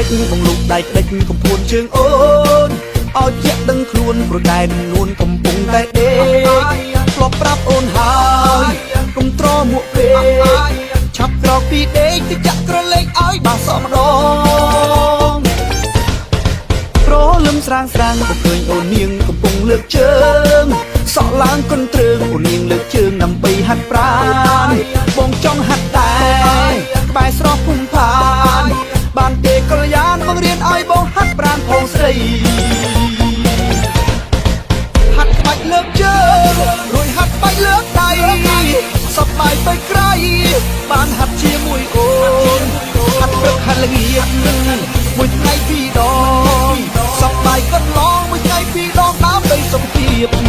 បងលោកដៃក្តិចកំពួនជើងអូនឲ្យជាក់ដឹងខ្លួនប្រកែនឹងនួនកំពុងតែដេកធ្លាប់ប្រាប់អូនហើយកុំត្រមួកពេកឆាប់ក្រោកពីដេកទៅចាក់ក្រឡេកឲ្យបានសម្ដងប្រលឹមស្រាងស្រាងក៏ឃើញអូននាងកំពុងលើកជើងសក់ឡើងកន្ទ្រើងអូននាងលើកជើងដើម្បីហាត់ប្រាណបងចង់ហាត់ដែរក្បែរស្រស់ភូមិផានបានទេកល្យានបងរៀនឲ្យបងហាត់ប្រាណផងស្រីហាត់ក្បាច់លើកជើងរួចហាត់បាច់លើកដៃសប្បាយទៅក្រៃបានហាត់ជាមួយអូនហាត់ព្រឹកហាត់ល្ងាចមួយថ្ងៃពីរដងសប្បាយកន្លងមួយថ្ងៃពីរដងដើម្បីសុខភាព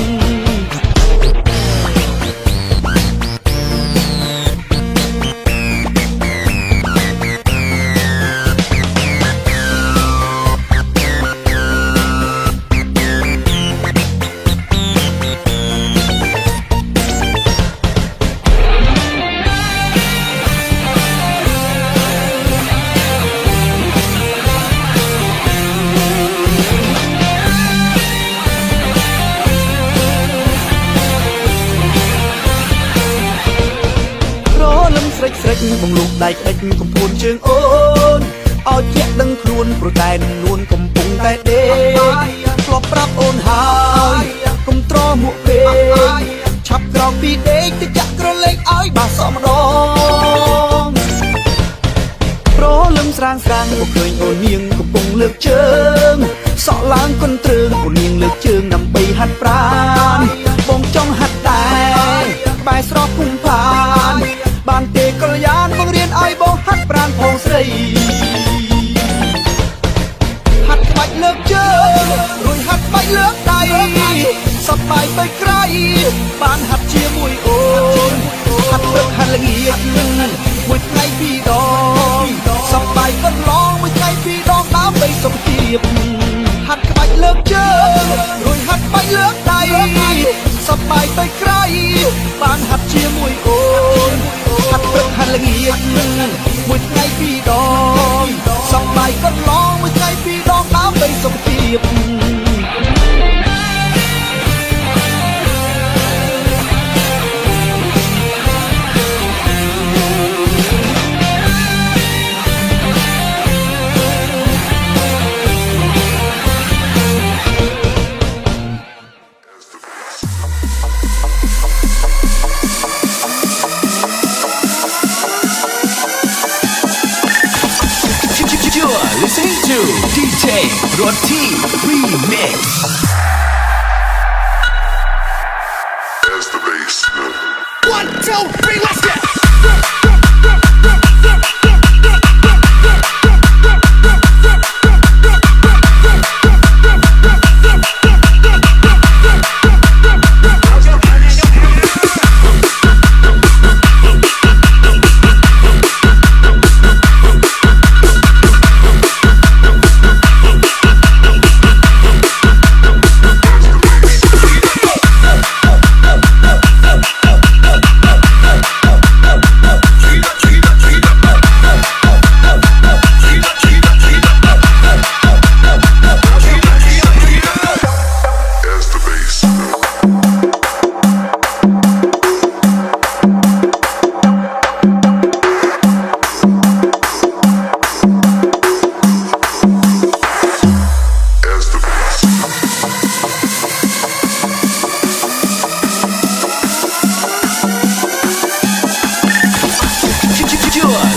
ស្រេចបងលោកដៃក្តិចកំពួនជើងអូនឲ្យជាក់ដឹងខ្លួនប្រកែនឹងនួនកំពុងតែដេកធ្លាប់ប្រាប់អូនហើយកុំត្រមួកពេកឆាប់ក្រោកពីដេកទៅចាក់ក្រឡេកឲ្យបានសម្ដងប្រលឹមស្រាងស្រាងក៏ឃើញអូននាងកំពុងលើកជើងសក់ឡើងកន្ទ្រើងអូននាងលើកជើងដើម្បីហាត់ប្រាណបងចង់ហាត់ដែរក្បែរស្រស់ភូមិផានបានទេកល្យានបងរៀនឲ្យបងហាត់ប្រាណផងស្រីហាត់ក្បាច់លើកជើងរួចហាត់បាច់លើកដៃសប្បាយទៅក្រៃបានហាត់ជាមួយអូនហាត់ព្រឹកហាត់ល្ងាចមួយថ្ងៃពីរដងសប្បាយកន្លងមួយថ្ងៃពីរដងដើម្បីសុខភាពហាត់ក្បាច់លើកជើងរួចហាត់បាច់លើកដៃសប្បាយទៅក្រៃបានហាត់ជាមួយអូនហាត់ព្រឹកហាត់ល្ងាចមួយថ្ងៃពីរដងសប្បាយកន្លងមួយថ្ងៃពីរដងដើម្បីសុខភាព Listening to DJ Roti Remix. As the bass. 1, 2, 3, let's get.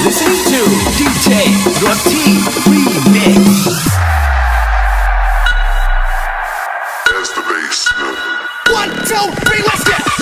Listening to DJ Roti Remix. As the bass. 1, 2, 3, let's get.